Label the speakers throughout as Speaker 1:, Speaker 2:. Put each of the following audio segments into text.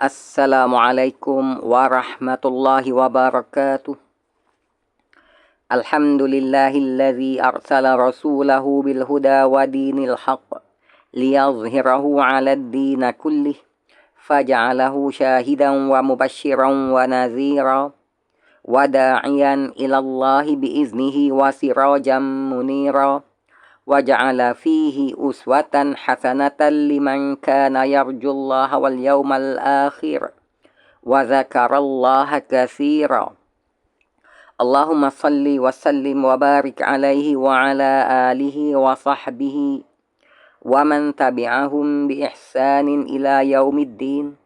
Speaker 1: Assalamualaikum warahmatullahi wabarakatuh. Alhamdulillahilladzi arsala rasulahu bil huda wa dinil haqq liyazhirahu 'alad din kullih faj'alahu syahidan wa mubasysyiran wa nadhira wa da'iyan ilallahi biiznihi wa sirajan munira wa ja'ala fihi uswatan hasanatan liman kana yarjullaha wal yawmal akhir wa dzakarallaha katsira. Allahumma salli wa sallim wa barik alaihi wa ala alihi wa sahbihi wa man tabi'ahum bi ihsanin ila yaumiddin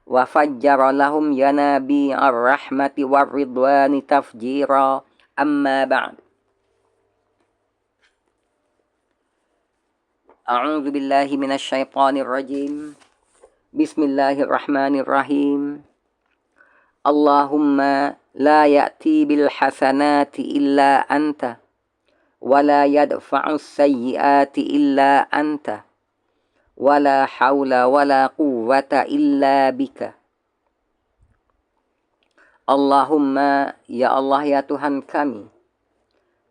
Speaker 1: wa fajjara lahum yanabi'ar rahmati war ridwani tafjira. Amma ba'd. A'udzu billahi minasy syaithanir rajim. Bismillahirrahmanirrahim. Allahumma la ya'ti bil hasanati illa anta wa la yadfa'us sayyiati illa anta wa la haula wa la quwwata illa bika. Allahumma, ya Allah ya Tuhan kami,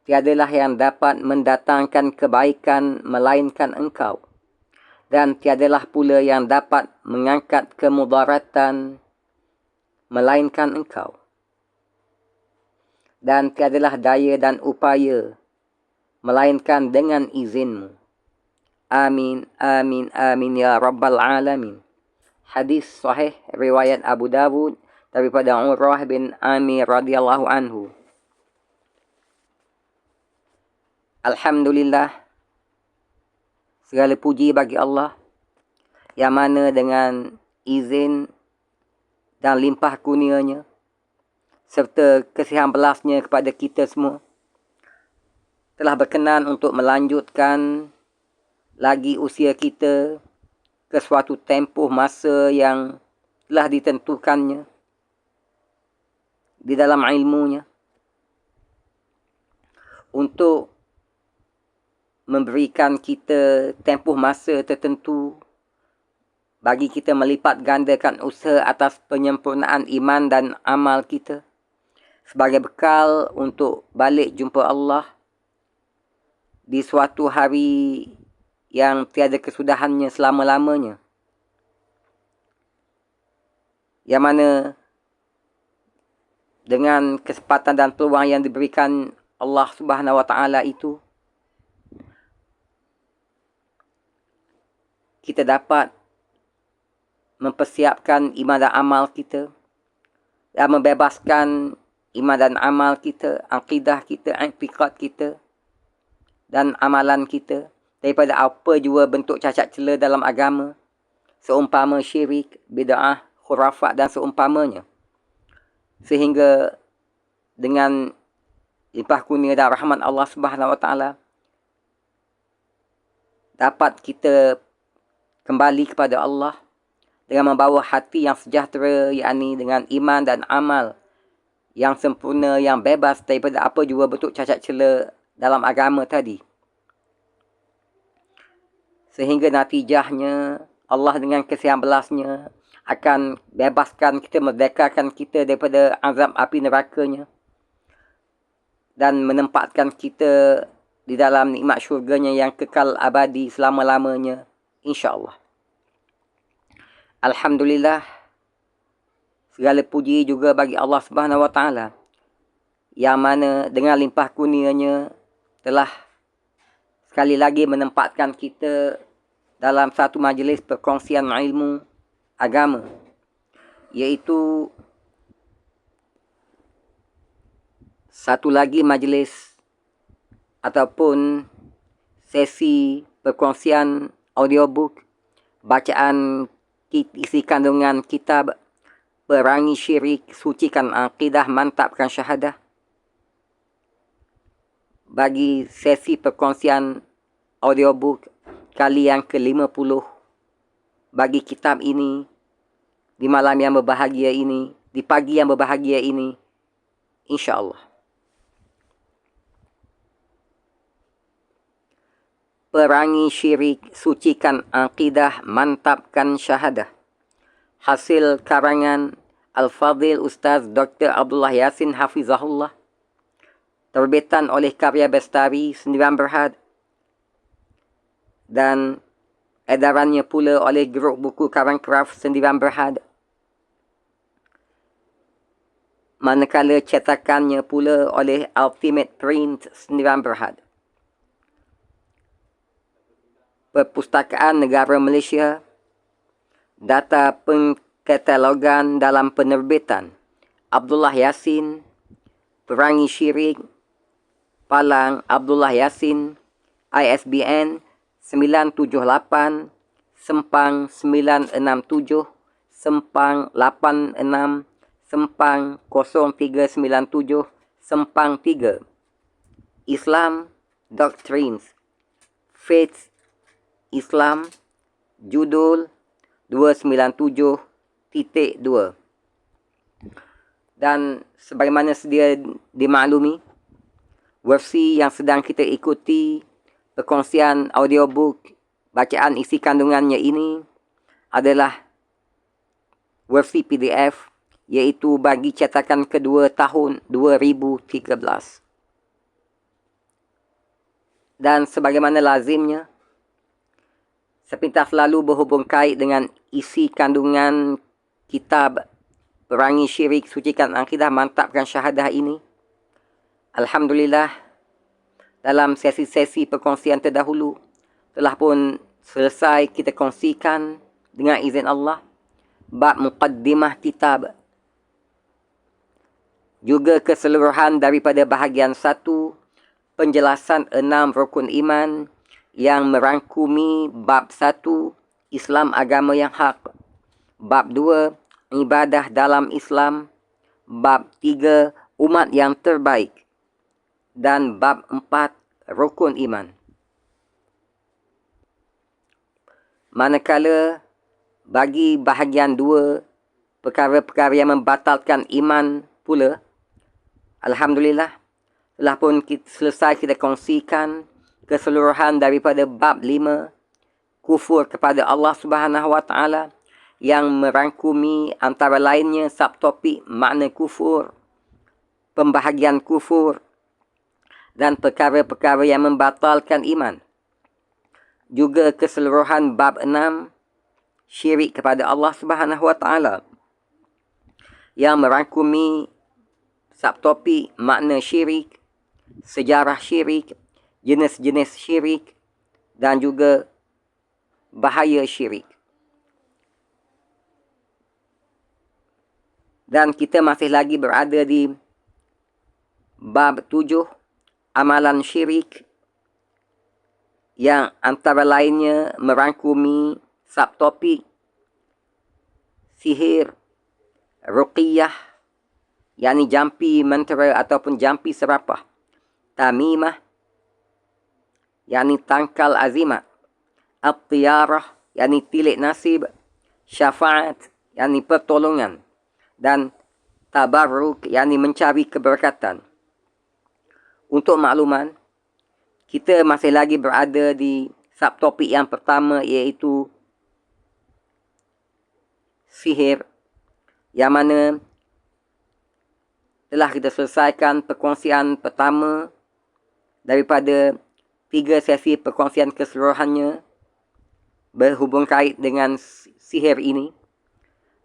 Speaker 1: tiadalah yang dapat mendatangkan kebaikan melainkan Engkau, dan tiadalah pula yang dapat mengangkat kemudaratan melainkan Engkau, dan tiadalah daya dan upaya melainkan dengan izin-Mu. Amin, amin, amin ya Rabbal Alamin. Hadis sahih riwayat Abu Dawud daripada Urwah bin Amir radhiyallahu anhu. Alhamdulillah, segala puji bagi Allah yang mana dengan izin dan limpah kurnia-Nya serta kasihan belasnya kepada kita semua telah berkenan untuk melanjutkan lagi usia kita ke suatu tempoh masa yang telah ditentukannya di dalam ilmu-Nya untuk memberikan kita tempoh masa tertentu bagi kita melipat gandakan usaha atas penyempurnaan iman dan amal kita sebagai bekal untuk balik jumpa Allah di suatu hari yang tiada kesudahannya selama-lamanya, yang mana dengan kesempatan dan peluang yang diberikan Allah Subhanahu wa taala itu kita dapat mempersiapkan iman dan amal kita dan membebaskan iman dan amal kita, akidah kita, i'tiqad kita dan amalan kita daripada apa jua bentuk cacat cela dalam agama, seumpama syirik, bid'ah, khurafat dan seumpamanya. Sehingga dengan limpah kurnia dan rahmat Allah Subhanahu wa taala dapat kita kembali kepada Allah dengan membawa hati yang sejahtera, yakni dengan iman dan amal yang sempurna, yang bebas daripada apa jua bentuk cacat cela dalam agama tadi. Sehingga natijahnya Allah dengan kasihan belasnya akan bebaskan kita, merdekakan kita daripada azab api nerakanya dan menempatkan kita di dalam nikmat syurganya yang kekal abadi selama-lamanya, insya-Allah. Alhamdulillah, segala puji juga bagi Allah Subhanahu wa taala yang mana dengan limpah kurnia-Nya telah sekali lagi menempatkan kita dalam satu majlis perkongsian ilmu agama, iaitu satu lagi majlis ataupun sesi perkongsian audiobook bacaan isi kandungan kitab Perangi Syirik, Sucikan Akidah, Mantapkan Syahadah. Bagi sesi perkongsian audiobook kali yang ke-50 bagi kitab ini, di malam yang berbahagia ini, di pagi yang berbahagia ini, insya-Allah. Perangi syirik, sucikan akidah, mantapkan syahadah. hasil karangan Al-Fadhil Ustaz Dr. Abdullah Yassin Hafizahullah, terbitan oleh Karya Bestari Sendirian Berhad, dan edarannya pula oleh Grup Buku Karang Kraft Sendirian Berhad. Manakala cetakannya pula oleh Ultimate Print Sendirian Berhad. Perpustakaan Negara Malaysia, data pengkatalogan dalam penerbitan Abdullah Yassin, Perangi Syirik, Palang Abdullah Yassin, ISBN 978 sempang 967 sempang 86 sempang 0397 sempang 3. Islam Doctrines, Faith Islam, judul 297.2. Dan sebagaimana sedia dimaklumi, versi yang sedang kita ikuti perkongsian audiobook bacaan isi kandungannya ini adalah versi PDF, iaitu bagi cetakan kedua tahun 2013. Dan sebagaimana lazimnya, sepintas lalu berhubung kait dengan isi kandungan kitab Perangi Syirik, Sucikan Akidah, Mantapkan Syahadah ini, alhamdulillah, dalam sesi-sesi perkongsian terdahulu telah pun selesai kita kongsikan dengan izin Allah bab muqaddimah kitab, juga keseluruhan daripada bahagian 1, penjelasan 6 rukun iman yang merangkumi bab 1, Islam agama yang hak, bab 2, ibadah dalam Islam, bab 3, umat yang terbaik, dan bab 4, rukun iman. Manakala bagi bahagian 2, perkara-perkara yang membatalkan iman pula, alhamdulillah, telah pun selesai kita kongsikan keseluruhan daripada bab 5, kufur kepada Allah Subhanahu Wa Taala, yang merangkumi antara lainnya subtopik makna kufur, pembahagian kufur, dan perkara-perkara yang membatalkan iman. Juga keseluruhan bab 6, syirik kepada Allah Subhanahu Wa Taala, yang merangkumi subtopik makna syirik, sejarah syirik, jenis-jenis syirik, dan juga bahaya syirik. Dan kita masih lagi berada di bab 7, amalan syirik, yang antara lainnya merangkumi subtopik sihir, ruqiyah, yakni jampi mentera ataupun jampi serapah, tamimah, yakni tangkal azimat, at-tiyarah, yakni tilik nasib, syafaat, yakni pertolongan, dan tabarruk, yakni mencari keberkatan. Untuk makluman, kita masih lagi berada di subtopik yang pertama, iaitu sihir, yang mana telah kita selesaikan perkongsian pertama daripada 3 sesi perkongsian keseluruhannya berhubung kait dengan sihir ini.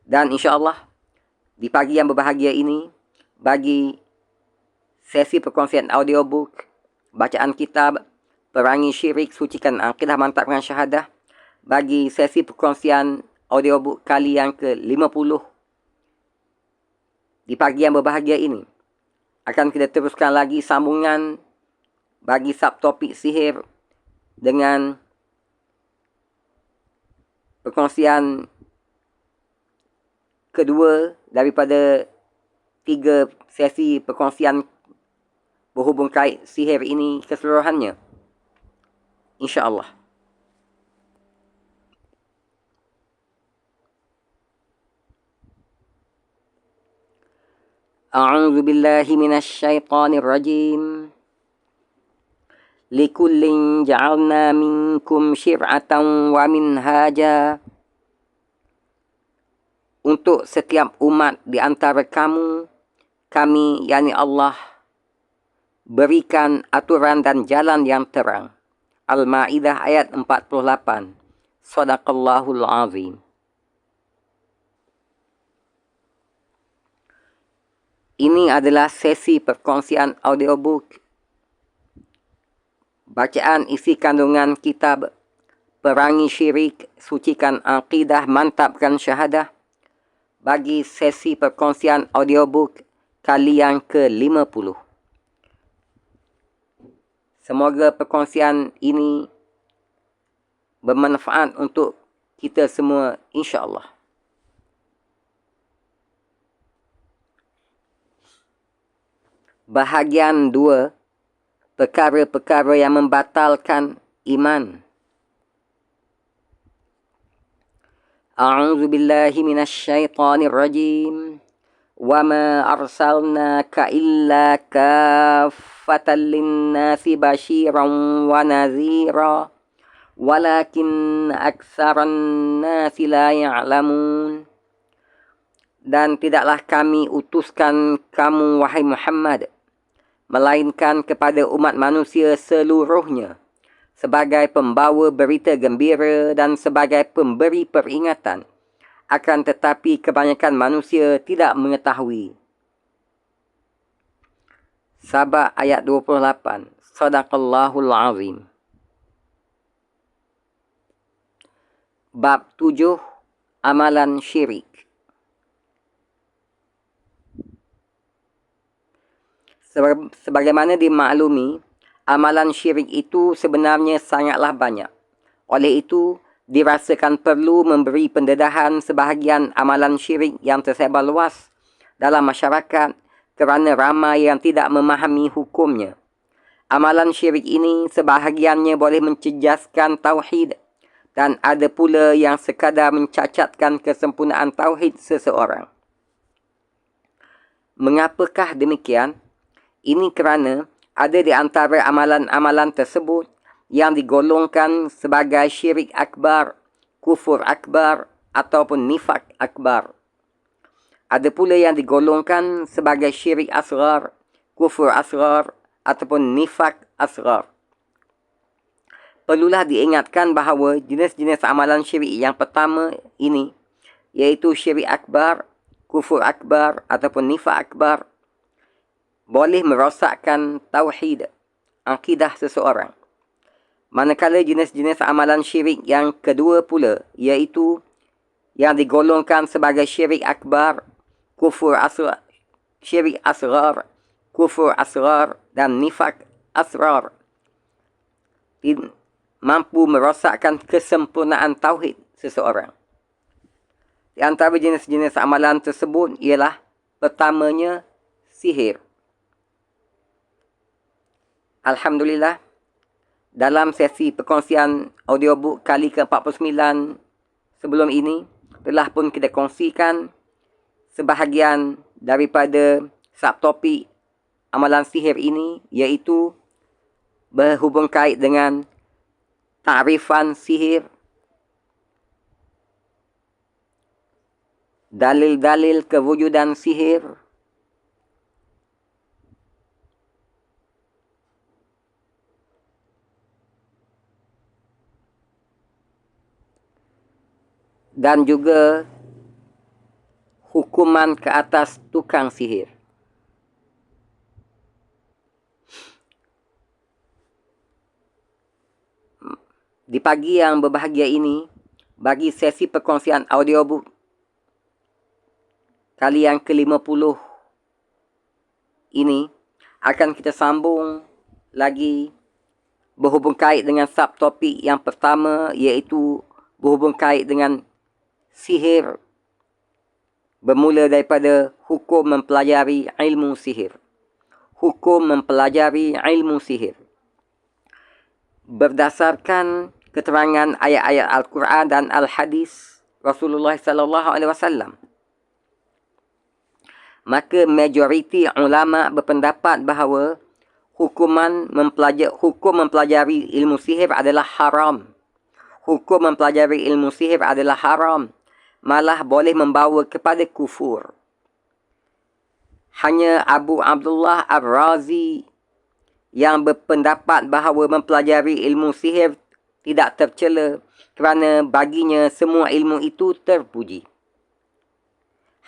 Speaker 1: Dan insya-Allah di pagi yang berbahagia ini, bagi sesi perkongsian audiobook bacaan kitab Perangi Syirik, Sucikan Akidah, Mantapkan Syahadah, bagi sesi perkongsian audiobook kali yang ke-50 di pagi yang berbahagia ini, akan kita teruskan lagi sambungan bagi subtopik sihir dengan perkongsian kedua daripada 3 sesi perkongsian berhubung kait sihir ini keseluruhannya, insya-Allah. A'udzu billahi minasy syaithanir rajim. Likullin ja'alna minkum syir'atan wa minhaja untuk setiap umat di antara kamu, kami, yakni Allah, berikan aturan dan jalan yang terang. Al-Ma'idah ayat 48. Sadaqallahul Azim. Ini adalah sesi perkongsian audiobook. Bacaan isi kandungan kitab Perangi Syirik, Sucikan Aqidah, Mantapkan Syahadah bagi sesi perkongsian audiobook kali yang ke-50. Semoga perkongsian ini bermanfaat untuk kita semua, insya-Allah. Bahagian 2, perkara-perkara yang membatalkan iman. A'udzu billahi minasyaitonir rajim. Wa ma arsalnaka illa kaffatan lin-nasi basyiran wa nadhira walakin aktsaran nasi la ya'lamun. Dan tidaklah kami utuskan kamu, wahai Muhammad, melainkan kepada umat manusia seluruhnya sebagai pembawa berita gembira dan sebagai pemberi peringatan. Akan tetapi kebanyakan manusia tidak mengetahui. Sabah ayat 28. Sadaqallahul Azim. Bab 7. Amalan syirik. Sebagaimana dimaklumi, amalan syirik itu sebenarnya sangatlah banyak. Oleh itu, dirasakan perlu memberi pendedahan sebahagian amalan syirik yang tersebar luas dalam masyarakat kerana ramai yang tidak memahami hukumnya. Amalan syirik ini sebahagiannya boleh mencejaskan tauhid dan ada pula yang sekadar mencacatkan kesempurnaan tauhid seseorang. Mengapakah demikian? Ini kerana ada di antara amalan-amalan tersebut yang digolongkan sebagai syirik akbar, kufur akbar ataupun nifak akbar. Ada pula yang digolongkan sebagai syirik asghar, kufur asghar ataupun nifak asghar. Perlulah diingatkan bahawa jenis-jenis amalan syirik yang pertama ini, iaitu syirik akbar, kufur akbar ataupun nifak akbar, boleh merosakkan tauhid, akidah seseorang. Manakala jenis-jenis amalan syirik yang kedua pula, iaitu yang digolongkan sebagai syirik akbar, kufur asghar, syirik asghar, kufur asghar dan nifak asghar, mampu merosakkan kesempurnaan tauhid seseorang. Di antara jenis-jenis amalan tersebut ialah pertamanya sihir. Alhamdulillah, dalam sesi perkongsian audiobook kali ke-49 sebelum ini, telah pun kita kongsikan sebahagian daripada subtopik amalan sihir ini, iaitu berhubung kait dengan ta'rifan sihir, dalil-dalil kewujudan sihir, dan juga hukuman ke atas tukang sihir. Di pagi yang berbahagia ini, bagi sesi perkongsian audiobook kali yang ke-50 ini, akan kita sambung lagi berhubung kait dengan subtopik yang pertama, iaitu berhubung kait dengan sihir, bermula daripada hukum mempelajari ilmu sihir. Hukum mempelajari ilmu sihir. Berdasarkan keterangan ayat-ayat Al-Quran dan Al-Hadis Rasulullah SAW, maka majoriti ulama berpendapat bahawa hukum mempelajari ilmu sihir adalah haram. Hukum mempelajari ilmu sihir adalah haram. malah boleh membawa kepada kufur. Hanya Abu Abdullah Ar-Razi yang berpendapat bahawa mempelajari ilmu sihir tidak tercela kerana baginya semua ilmu itu terpuji.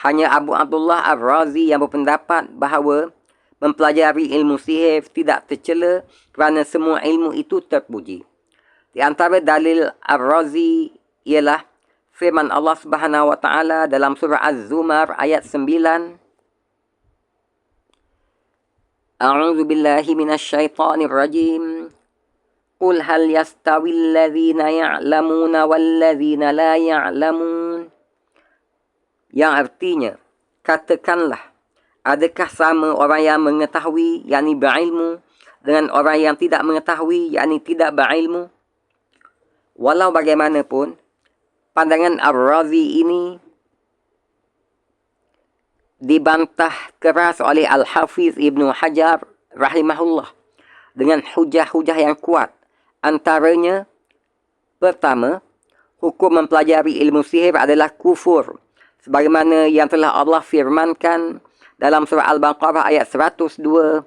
Speaker 1: Hanya Abu Abdullah Ar-Razi yang berpendapat bahawa mempelajari ilmu sihir tidak tercela kerana semua ilmu itu terpuji. Di antara dalil Ar-Razi ialah firman Allah Subhanahu wa taala dalam surah Az-Zumar ayat 9. A'udzu billahi minasyaitonir rajim. Qul hal yastawil ladzina ya'lamuna wal ladzina la ya'lamun. Yang artinya, katakanlah, adakah sama orang yang mengetahui, yakni berilmu, dengan orang yang tidak mengetahui, yakni tidak berilmu? Walau bagaimanapun, pandangan Ar-Razi ini dibantah keras oleh Al-Hafiz Ibnu Hajar rahimahullah dengan hujah-hujah yang kuat. Antaranya, pertama, hukum mempelajari ilmu sihir adalah kufur, sebagaimana yang telah Allah firmankan dalam surah Al-Baqarah ayat 102.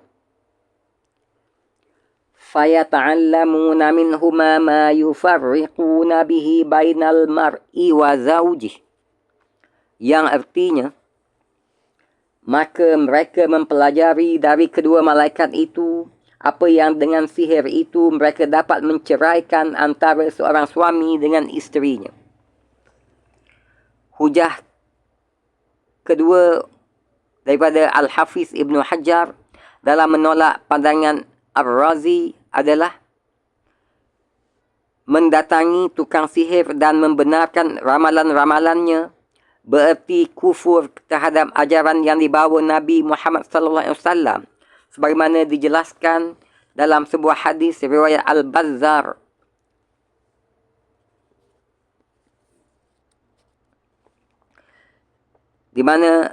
Speaker 1: فَيَتَعَلَّمُونَ مِنْهُمَا مَا يُفَرِّقُونَ بِهِ بَيْنَ الْمَرْءِ وَزَوْجِهِ. Yang artinya, maka mereka mempelajari dari kedua malaikat itu apa yang dengan sihir itu mereka dapat menceraikan antara seorang suami dengan isterinya. Hujah kedua daripada Al-Hafiz Ibnu Hajar dalam menolak pandangan Ar-Razi adalah mendatangi tukang sihir dan membenarkan ramalan-ramalannya bererti kufur terhadap ajaran yang dibawa Nabi Muhammad sallallahu alaihi wasallam, sebagaimana dijelaskan dalam sebuah hadis riwayat Al-Bazzar. Di mana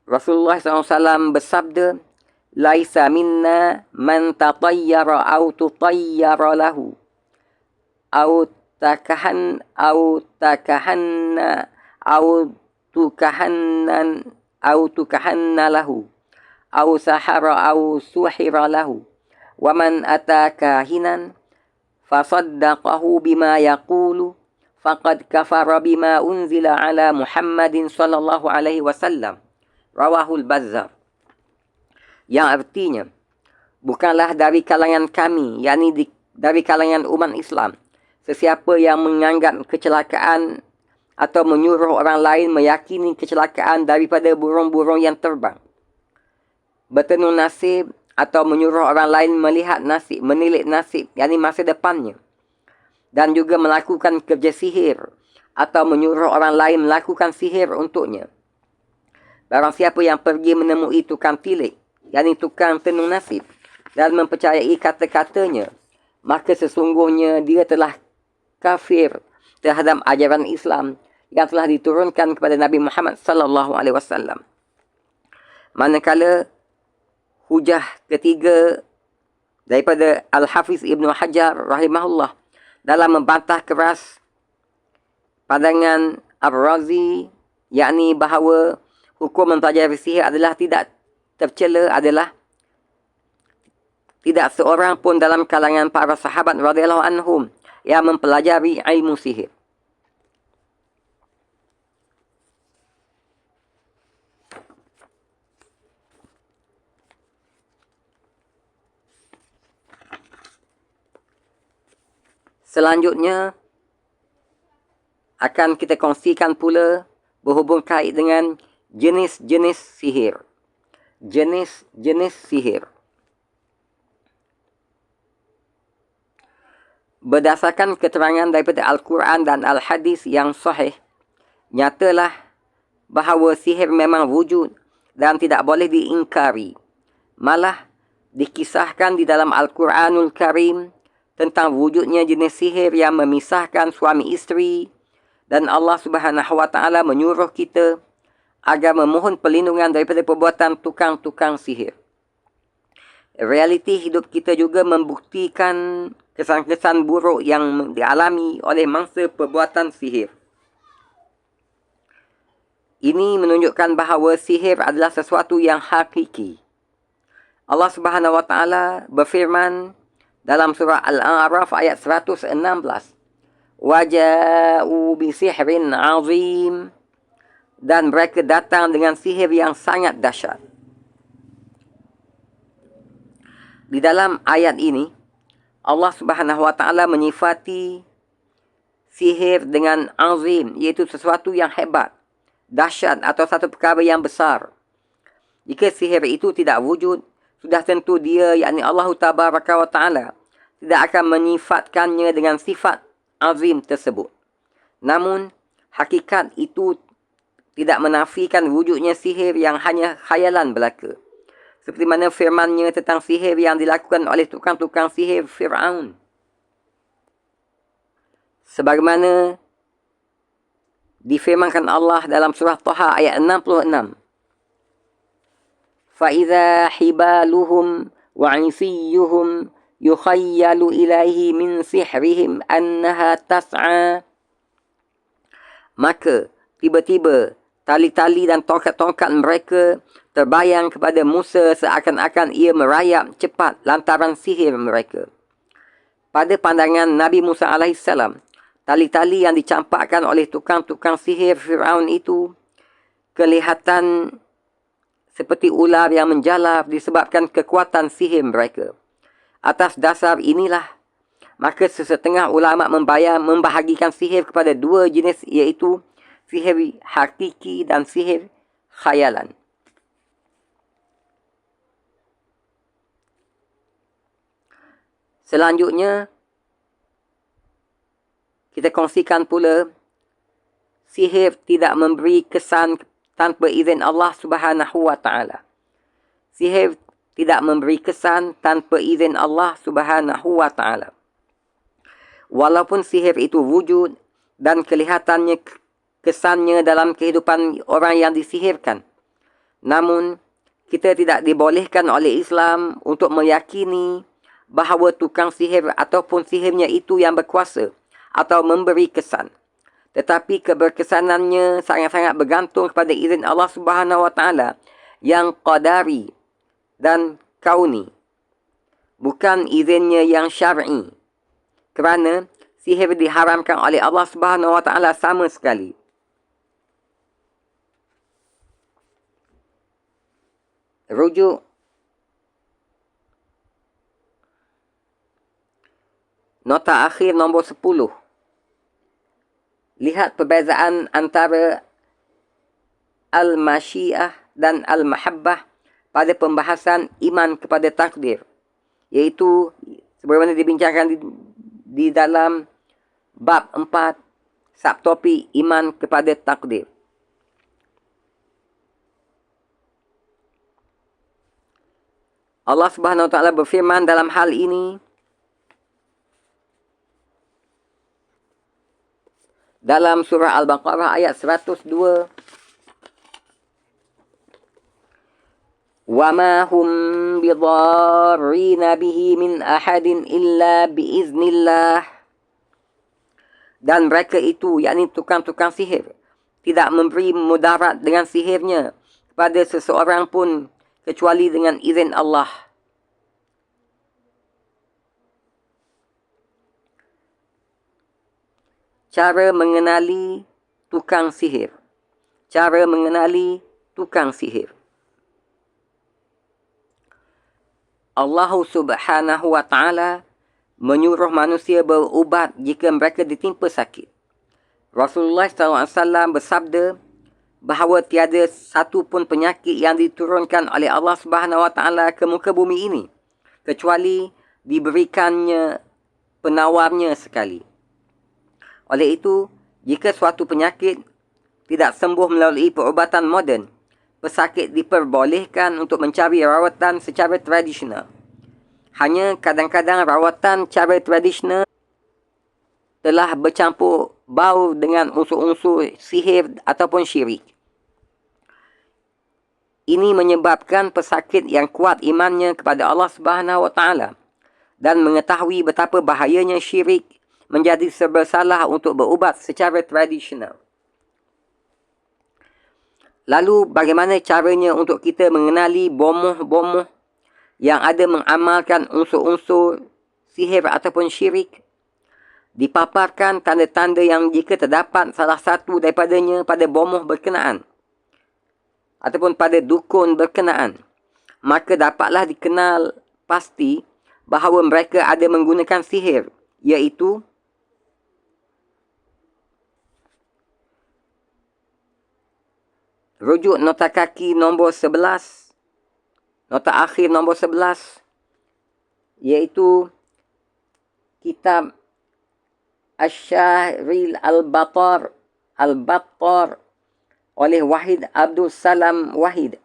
Speaker 1: Rasulullah SAW bersabda, "Laisa minna man tatayyara aw tutayyara lahu aw takahanna aw tukahanna lahu aw sahara aw suhira lahu wa man ata kahinan fasaddaqahu bima yaqulu faqad kafara bima unzila ala Muhammadin sallallahu alaihi wasallam." Rawahul Bazzar. Yang artinya, bukanlah dari kalangan kami, yakni dari kalangan umat Islam, sesiapa yang menganggap kecelakaan atau menyuruh orang lain meyakini kecelakaan daripada burung-burung yang terbang, bertenung nasib, atau menyuruh orang lain melihat nasib, menilik nasib, yakni masa depannya, dan juga melakukan kerja sihir atau menyuruh orang lain melakukan sihir untuknya. Barang siapa yang pergi menemui tukang tilik, yakni tukang tenung nasib, dan mempercayai kata-katanya, maka sesungguhnya dia telah kafir terhadap ajaran Islam yang telah diturunkan kepada Nabi Muhammad sallallahu alaihi wasallam. Manakala hujah ketiga daripada Al-Hafiz Ibnu Hajar rahimahullah dalam membantah keras pandangan Ar-Razi, yakni bahawa hukum mempelajari sihir adalah tidak tercela, adalah tidak seorang pun dalam kalangan para sahabat radhiyallahu anhum yang mempelajari ilmu sihir. Selanjutnya akan kita kongsikan pula berhubung kait dengan jenis-jenis sihir. Jenis-jenis sihir. Berdasarkan keterangan daripada Al-Quran dan Al-Hadis yang sahih, nyatalah bahawa sihir memang wujud dan tidak boleh diingkari. Malah dikisahkan di dalam Al-Quranul Karim tentang wujudnya jenis sihir yang memisahkan suami isteri, dan Allah Subhanahu wa taala menyuruh kita agar memohon perlindungan daripada perbuatan tukang-tukang sihir. Realiti hidup kita juga membuktikan kesan-kesan buruk yang dialami oleh mangsa perbuatan sihir. Ini menunjukkan bahawa sihir adalah sesuatu yang hakiki. Allah Subhanahu wa taala berfirman dalam surah Al-A'raf ayat 116, "Waja'u bisihrin 'azim." Dan mereka datang dengan sihir yang sangat dahsyat. Di dalam ayat ini, Allah Subhanahu wa taala menyifati sihir dengan azim, iaitu sesuatu yang hebat, dahsyat atau satu perkara yang besar. Jika sihir itu tidak wujud, sudah tentu dia, yakni Allah Tabaraka wa taala, tidak akan menyifatkannya dengan sifat azim tersebut. Namun, hakikat itu tidak menafikan wujudnya sihir yang hanya khayalan belaka. Seperti mana firmannya tentang sihir yang dilakukan oleh tukang-tukang sihir Fir'aun. Sebagaimana difirmankan Allah dalam surah Taha ayat 66. فَإِذَا حِبَالُهُمْ وَعِصِيُّهُمْ يُخَيَّلُ إِلَيْهِ مِنْ سِحْرِهِمْ أَنَّهَا تَسْعَى. Maka tiba-tiba tali-tali dan tongkat-tongkat mereka terbayang kepada Musa seakan-akan ia merayap cepat lantaran sihir mereka. Pada pandangan Nabi Musa AS, tali-tali yang dicampakkan oleh tukang-tukang sihir Fir'aun itu kelihatan seperti ular yang menjalap disebabkan kekuatan sihir mereka. Atas dasar inilah, maka sesetengah ulama membahagikan sihir kepada dua jenis, iaitu sihir hakiki dan sihir khayalan. Selanjutnya, kita kongsikan pula sihir tidak memberi kesan tanpa izin Allah Subhanahu wa taala. Sihir tidak memberi kesan tanpa izin Allah Subhanahu wa taala. Walaupun sihir itu wujud dan kelihatannya kesannya dalam kehidupan orang yang disihirkan, namun kita tidak dibolehkan oleh Islam untuk meyakini bahawa tukang sihir ataupun sihirnya itu yang berkuasa atau memberi kesan. Tetapi keberkesanannya sangat-sangat bergantung kepada izin Allah Subhanahu wa taala yang qadari dan kauni, bukan izinnya yang syar'i. Kerana sihir diharamkan oleh Allah Subhanahu wa taala sama sekali. Rujuk nota akhir nombor 10. Lihat perbezaan antara al-masyiah dan al-mahabbah pada pembahasan iman kepada takdir, iaitu sebagaimana dibincangkan di dalam bab 4 subtopik iman kepada takdir. Allah Subhanahu wa taala berfirman dalam hal ini dalam surah Al-Baqarah ayat 102. وَمَا هُمْ بِضَارِّينَ بِهِ مِنْ أَحَدٍ إِلَّا بِإِذْنِ اللَّهِ. Dan mereka itu, yakni tukang-tukang sihir, tidak memberi mudarat dengan sihirnya kepada seseorang pun kecuali dengan izin Allah. Cara mengenali tukang sihir. Cara mengenali tukang sihir. Allah Subhanahu wa taala menyuruh manusia berubat jika mereka ditimpa sakit. Rasulullah SAW bersabda bahawa tiada satu pun penyakit yang diturunkan oleh Allah Subhanahu wa taala ke muka bumi ini kecuali diberikannya penawarnya sekali. Oleh itu, jika suatu penyakit tidak sembuh melalui perubatan moden, pesakit diperbolehkan untuk mencari rawatan secara tradisional. Hanya kadang-kadang rawatan cara tradisional telah bercampur bau dengan unsur-unsur sihir ataupun syirik. Ini menyebabkan pesakit yang kuat imannya kepada Allah Subhanahu wa taala dan mengetahui betapa bahayanya syirik menjadi serba salah untuk berubat secara tradisional. Lalu bagaimana caranya untuk kita mengenali bomoh-bomoh yang ada mengamalkan unsur-unsur sihir ataupun syirik? Dipaparkan tanda-tanda yang jika terdapat salah satu daripadanya pada bomoh berkenaan ataupun pada dukun berkenaan, maka dapatlah dikenal pasti bahawa mereka ada menggunakan sihir, iaitu rujuk nota kaki nombor 11, nota akhir nombor 11, iaitu kitab Asy-Syahril Al-Battar oleh Wahid Abdul Salam Wahid,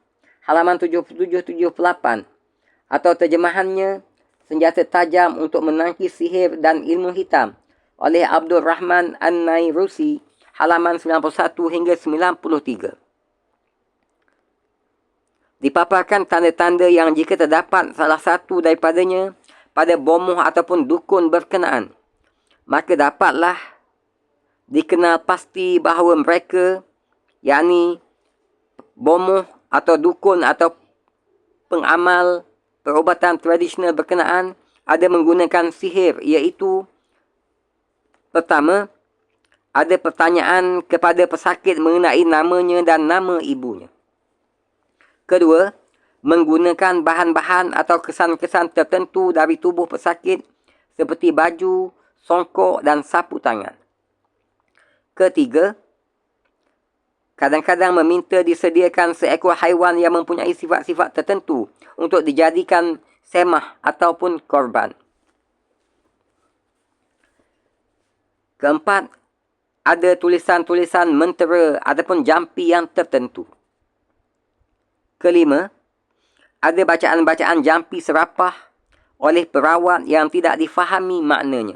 Speaker 1: halaman 77-78, atau terjemahannya Senjata Tajam untuk Menangkis Sihir dan Ilmu Hitam oleh Abdul Rahman An-Nairusi, halaman 91 hingga 93. Dipaparkan tanda-tanda yang jika terdapat salah satu daripadanya pada bomoh ataupun dukun berkenaan, maka dapatlah dikenal pasti bahawa mereka, yakni bomoh atau dukun atau pengamal perubatan tradisional berkenaan, ada menggunakan sihir, iaitu pertama, ada pertanyaan kepada pesakit mengenai namanya dan nama ibunya. Kedua, menggunakan bahan-bahan atau kesan-kesan tertentu dari tubuh pesakit seperti baju, songkok dan sapu tangan. Ketiga, kadang-kadang meminta disediakan seekor haiwan yang mempunyai sifat-sifat tertentu untuk dijadikan semah ataupun korban. Keempat, ada tulisan-tulisan mentera ataupun jampi yang tertentu. Kelima, ada bacaan-bacaan jampi serapah oleh perawat yang tidak difahami maknanya.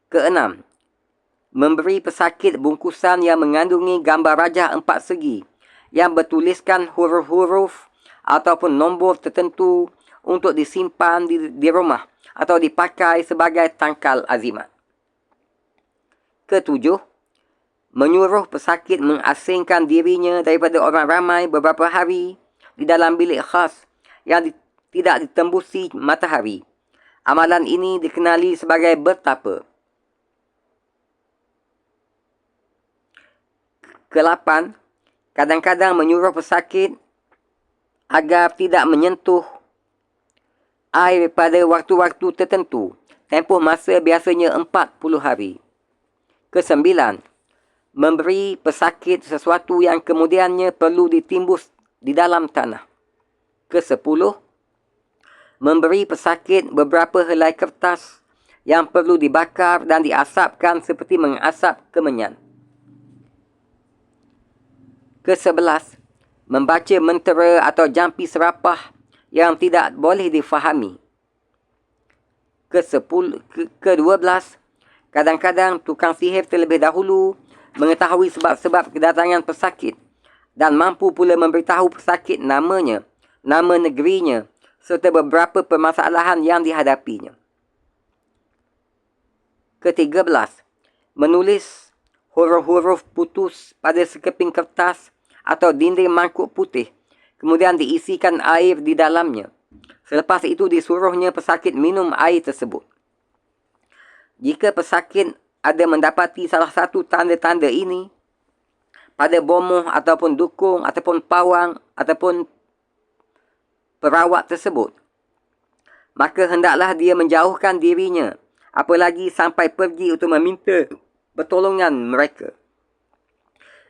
Speaker 1: Keenam, memberi pesakit bungkusan yang mengandungi gambar rajah 4 segi yang bertuliskan huruf-huruf ataupun nombor tertentu untuk disimpan di rumah atau dipakai sebagai tangkal azimat. Ketujuh, menyuruh pesakit mengasingkan dirinya daripada orang ramai beberapa hari di dalam bilik khas yang tidak ditembusi matahari. Amalan ini dikenali sebagai bertapa. Kelapan, kadang-kadang menyuruh pesakit agar tidak menyentuh air pada waktu-waktu tertentu, tempoh masa biasanya 40 hari. Kesembilan, memberi pesakit sesuatu yang kemudiannya perlu ditimbus di dalam tanah. Kesepuluh, memberi pesakit beberapa helai kertas yang perlu dibakar dan diasapkan seperti mengasap kemenyan. Kesebelas, membaca mentera atau jampi serapah yang tidak boleh difahami. Ke-12, kadang-kadang tukang sihir terlebih dahulu mengetahui sebab-sebab kedatangan pesakit dan mampu pula memberitahu pesakit namanya, nama negerinya, serta beberapa permasalahan yang dihadapinya. Ke-13, menulis huruf-huruf putus pada sekeping kertas atau dinding mangkuk putih, kemudian diisikan air di dalamnya. Selepas itu disuruhnya pesakit minum air tersebut. Jika pesakit ada mendapati salah satu tanda-tanda ini pada bomoh ataupun dukung ataupun pawang ataupun perawat tersebut, maka hendaklah dia menjauhkan dirinya, apalagi sampai pergi untuk meminta pertolongan mereka.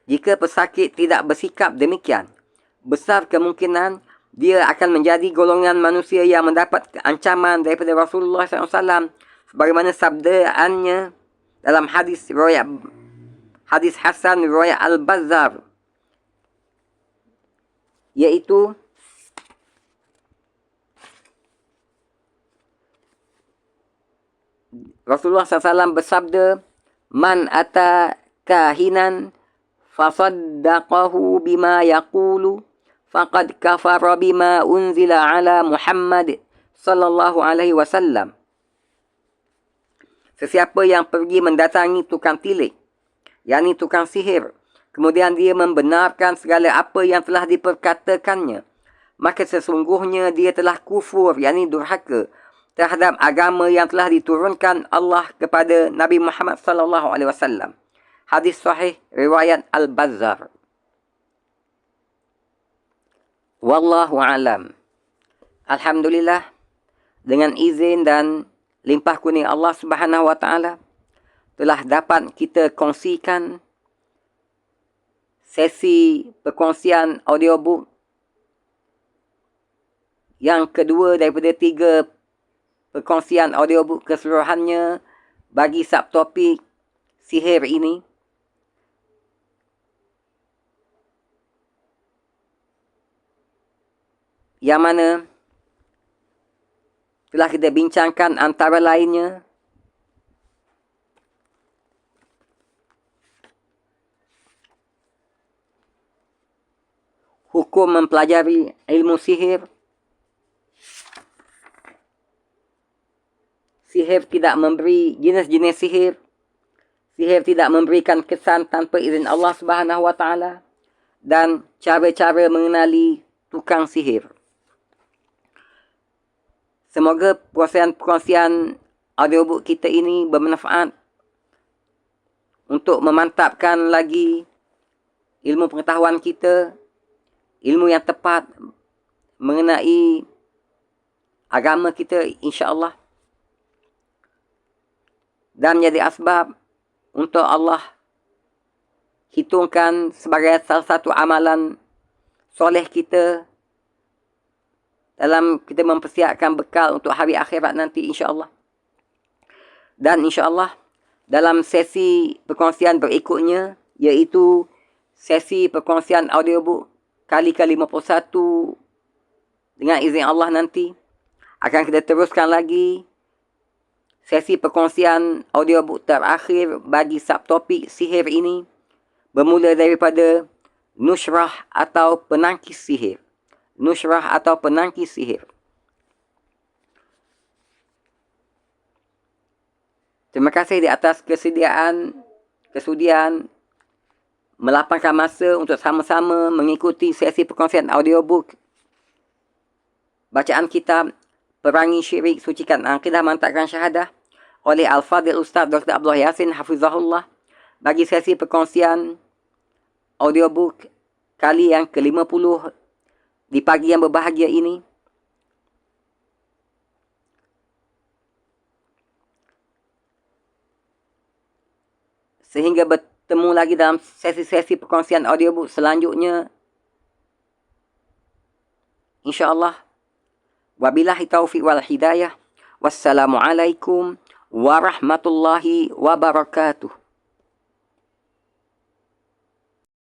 Speaker 1: Jika pesakit tidak bersikap demikian, besar kemungkinan dia akan menjadi golongan manusia yang mendapat ancaman daripada Rasulullah SAW, sebagaimana sabdaannya dalam hadis Hasan riwayat Al-Bazzar, iaitu Rasulullah SAW bersabda, "Man ata kahinan fasaddaqahu bima yaqulu faqad kafara bima unzila ala Muhammad sallallahu alaihi wasallam." Sesiapa yang pergi mendatangi tukang tilik, yakni tukang sihir, kemudian dia membenarkan segala apa yang telah diperkatakannya, maka sesungguhnya dia telah kufur, yakni durhaka terhadap agama yang telah diturunkan Allah kepada Nabi Muhammad sallallahu alaihi wasallam. Hadis sahih riwayat Al-Bazzar. Wallahu alam. Alhamdulillah, dengan izin dan limpah kurnia Allah Subhanahu wa taala telah dapat kita kongsikan sesi perkongsian audiobook yang kedua daripada 3 perkongsian audiobook keseluruhannya bagi subtopik sihir ini. Yang mana telah kita bincangkan antara lainnya hukum mempelajari ilmu sihir, sihir tidak memberi jenis-jenis sihir, sihir tidak memberikan kesan tanpa izin Allah Subhanahu wa taala, dan cara-cara mengenali tukang sihir. Semoga perkongsian audiobook kita ini bermanfaat untuk memantapkan lagi ilmu pengetahuan kita, ilmu yang tepat mengenai agama kita, insya-Allah, dan menjadi asbab untuk Allah hitungkan sebagai salah satu amalan soleh kita dalam kita mempersiapkan bekal untuk hari akhirat nanti, insya-Allah. Dan insya-Allah dalam sesi perkongsian berikutnya, iaitu sesi perkongsian audiobook kali ke-51 dengan izin Allah nanti, akan kita teruskan lagi sesi perkongsian audiobook terakhir bagi subtopik sihir ini, bermula daripada nusrah atau penangkis sihir. Nusrah atau penangkis sihir. Terima kasih di atas kesudian melapangkan masa untuk sama-sama mengikuti sesi perkongsian audiobook bacaan kitab Perangi Syirik, Sucikan Akidah, Mantapkan Syahadah oleh Al-Fadhil Ustaz Dr. Abdullah Yassin Hafizahullah, bagi sesi perkongsian audiobook kali yang ke-50 di pagi yang berbahagia ini. Sehingga bertemu lagi dalam sesi-sesi perkongsian audiobook selanjutnya, insya-Allah. Wabillahi taufiq wal hidayah. Wassalamualaikum warahmatullahi wabarakatuh.